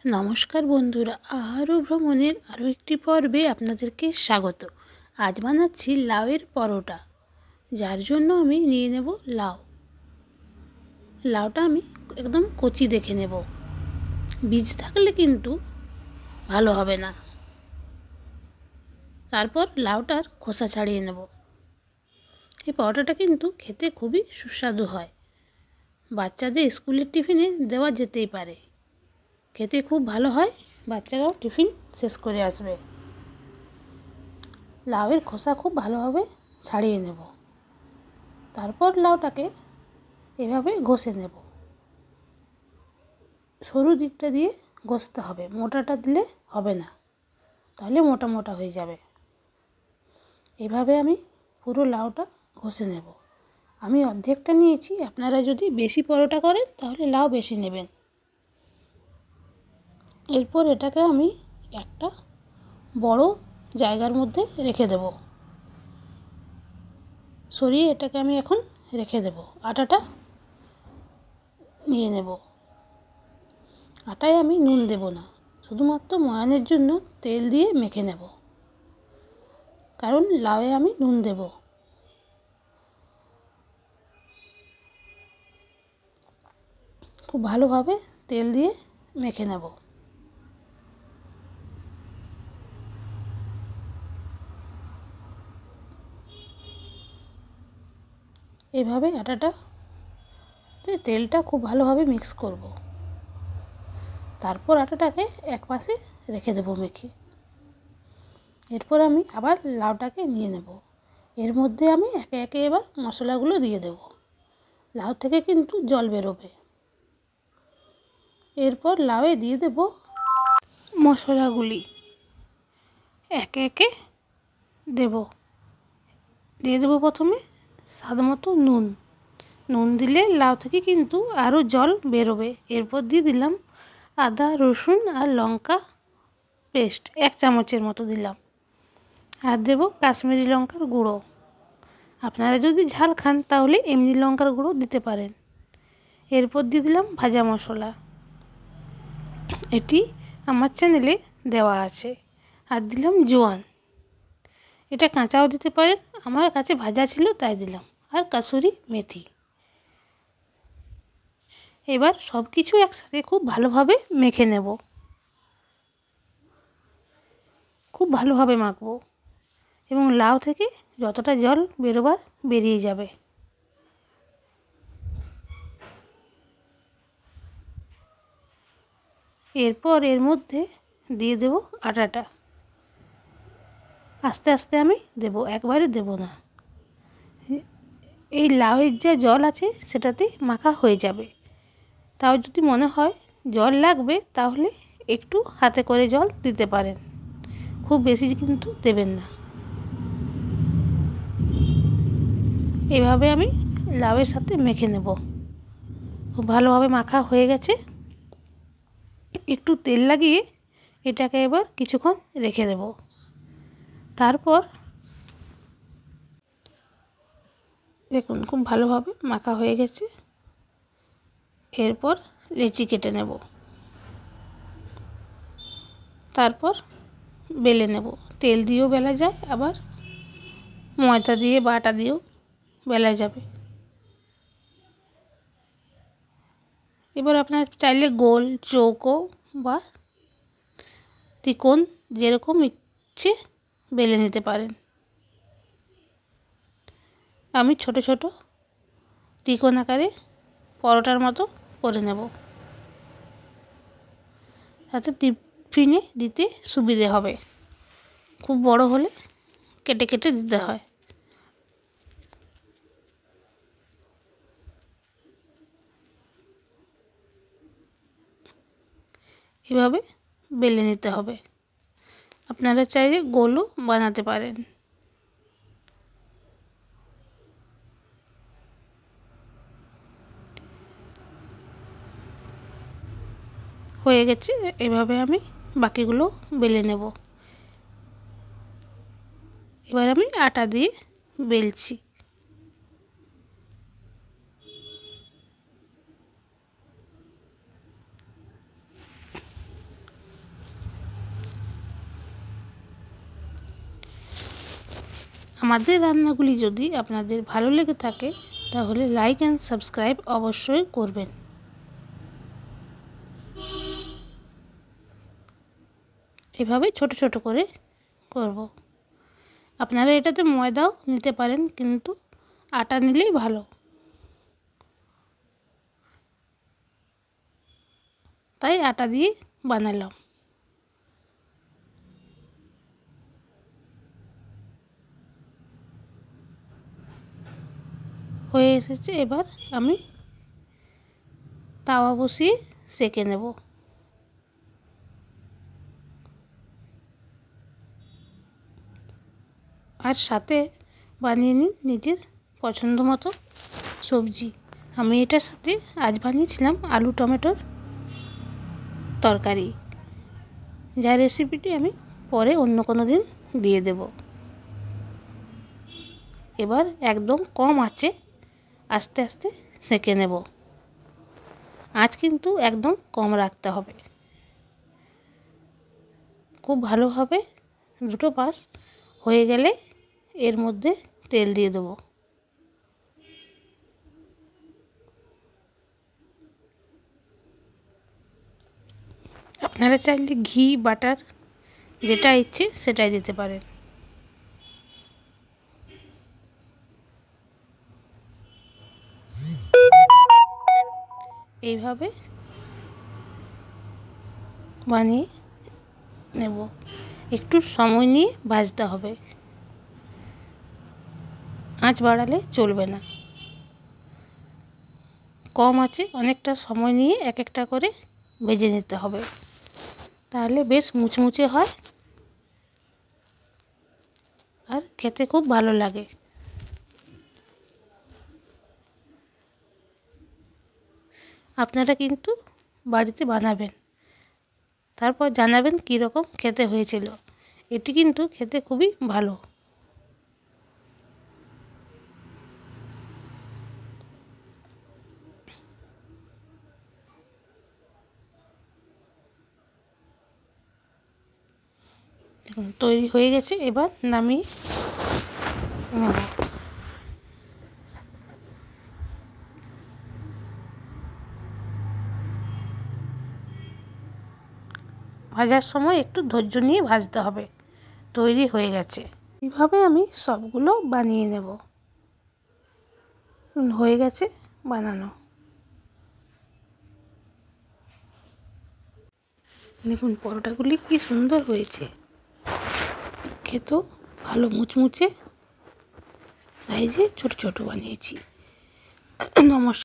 নমস্কার বন্ধুরা, আহারও ভ্রমণের আরও একটি পর্বে আপনাদেরকে স্বাগত। আজ বানাচ্ছি লাউয়ের পরোটা, যার জন্য আমি নিয়ে নেব লাউ। লাউটা আমি একদম কচি দেখে নেব, বীজ থাকলে কিন্তু ভালো হবে না। তারপর লাউটার খোসা ছাড়িয়ে নেব। এই পরোটাটা কিন্তু খেতে খুবই সুস্বাদু হয়, বাচ্চাদের স্কুলের টিফিনে দেওয়া যেতেই পারে। খেতে খুব ভালো হয়, বাচ্চারাও টিফিন শেষ করে আসবে। লাউয়ের খোসা খুব ভালোভাবে ছাড়িয়ে নেব। তারপর লাউটাকে এভাবে ঘষে নেব। সরু দিকটা দিয়ে ঘষতে হবে, মোটাটা দিলে হবে না, তাহলে মোটা মোটা হয়ে যাবে। এভাবে আমি পুরো লাউটা ঘষে নেব। আমি অর্ধেকটা নিয়েছি, আপনারা যদি বেশি পরোটা করেন তাহলে লাউ বেশি নেবেন। এরপর এটাকে আমি একটা বড় জায়গার মধ্যে রেখে দেব। সরিয়ে এটাকে আমি এখন রেখে দেব। আটাটা নিয়ে নেব। আটায় আমি নুন দেব না, শুধুমাত্র ময়ানের জন্য তেল দিয়ে মেখে নেব, কারণ লাউয়ে আমি নুন দেব। খুব ভালোভাবে তেল দিয়ে মেখে নেব। এভাবে আটাটাতে তেলটা খুব ভালোভাবে মিক্স করব। তারপর আটাটাকে এক পাশে রেখে দেব মেখে। এরপর আমি আবার লাউটাকে নিয়ে নেব। এর মধ্যে আমি একে একে এবার মশলাগুলো দিয়ে দেব। লাউ থেকে কিন্তু জল বেরোবে। এরপর লাউয়ে দিয়ে দেব মশলাগুলি, একে একে দিয়ে দেব প্রথমে স্বাদ মতো নুন। নুন দিলে লাউ থেকে কিন্তু আরও জল বেরোবে। এরপর দিয়ে দিলাম আদা, রসুন আর লঙ্কা পেস্ট 1 চামচের মতো দিলাম। আর দেব কাশ্মীরি লঙ্কার গুঁড়ো। আপনারা যদি ঝাল খান তাহলে এমনি লঙ্কার গুঁড়ো দিতে পারেন। এরপর দিয়ে দিলাম ভাজা মশলা, এটি আমার চ্যানেলে দেওয়া আছে। আর দিলাম জোয়ান, এটা কাঁচাও দিতে পারেন, আমার কাছে ভাজা ছিল তাই দিলাম। আর কাসুরি মেথি। এবার সব কিছু একসাথে খুব ভালোভাবে মেখে নেব। খুব ভালোভাবে মাখবো এবং লাউ থেকে যতটা জল বেরোবার বেরিয়ে যাবে। এরপর এর মধ্যে দিয়ে দেব আটাটা। আস্তে আস্তে আমি দেব, একবারে দেব না। এই লাউয়ের যে জল আছে সেটাতে মাখা হয়ে যাবে। তাও যদি মনে হয় জল লাগবে তাহলে একটু হাতে করে জল দিতে পারেন, খুব বেশি কিন্তু দেবেন না। এভাবে আমি লাউয়ের সাথে মেখে নেব। খুব ভালোভাবে মাখা হয়ে গেছে। একটু তেল লাগিয়ে এটাকে এবার কিছুক্ষণ রেখে দেব। তারপর দেখুন খুব ভালোভাবে মাখা হয়ে গেছে। এরপর লেচি কেটে নেব। তারপর বেলে নেব। তেল দিয়েও বেলা যায়, আবার ময়দা দিয়ে বা আটা দিয়েও বেলা যাবে। এবার আপনার চাইলে গোল, চৌকো বা ত্রিকোণ যেরকম ইচ্ছে বেলে নিতে পারেন। আমি ছোট ছোট ত্রিকোণ আকারে পরোটার মতো করে নেব, যাতে টিফিনে দিতে সুবিধে হবে। খুব বড় হলে কেটে কেটে দিতে হয়। এভাবে বেলে নিতে হবে। আপনারা চাইলে গোলও বানাতে পারেন। হয়ে গেছে। এভাবে আমি বাকিগুলো বেলে নেব। এবার আমি আটা দিয়ে বেলছি। আমাদের রান্নাগুলি যদি আপনাদের ভালো লেগে থাকে তাহলে লাইক অ্যান্ড সাবস্ক্রাইব অবশ্যই করবেন। এভাবে ছোট ছোট করে করব। আপনারা এটাতে ময়দাও নিতে পারেন, কিন্তু আটা নিলেই ভালো। তাই আটা দিয়ে বানালাম। হয়ে এসেছে, এবার আমি তাওয়া বসিয়ে সেঁকে নেব। আর সাথে বানিয়ে নিন নিজের পছন্দ মতো সবজি। আমি এটার সাথে আজ বানিয়েছিলাম আলু টমেটোর তরকারি, যার রেসিপিটি আমি পরে অন্য কোনো দিন দিয়ে দেব। এবার একদম কম আঁচে আস্তে আস্তে সেঁকে নেব। আঁচ কিন্তু একদম কম রাখতে হবে। খুব ভালোভাবে দুটো পাশ হয়ে গেলে এর মধ্যে তেল দিয়ে দেবো। আপনারা চাইলে ঘি বাটার যেটা ইচ্ছে সেটাই দিতে পারেন। এইভাবে বানিয়ে নেব। একটু সময় নিয়ে ভাজতে হবে, আঁচ বাড়ালে চলবে না। কম আঁচে অনেকটা সময় নিয়ে এক একটা করে ভেজে নিতে হবে, তাহলে বেশ মুচমুচে হয় আর খেতে খুব ভালো লাগে। আপনারা কিন্তু বাড়িতে বানাবেন, তারপর জানাবেন কীরকম খেতে হয়েছিল। এটি কিন্তু খেতে খুবই ভালো। দেখুন তৈরি হয়ে গেছে, এবার নামিয়ে নেব। ভাজার সময় একটু ধৈর্য নিয়ে ভাজতে হবে। তৈরি হয়ে গেছে। এইভাবে আমি সবগুলো বানিয়ে নেব। হয়ে গেছে বানানো। দেখুন পরোটাগুলি কি সুন্দর হয়েছে, খেতেও ভালো মুচমুচে সাইজে ছোট ছোট বানিয়েছি। নমস্কার।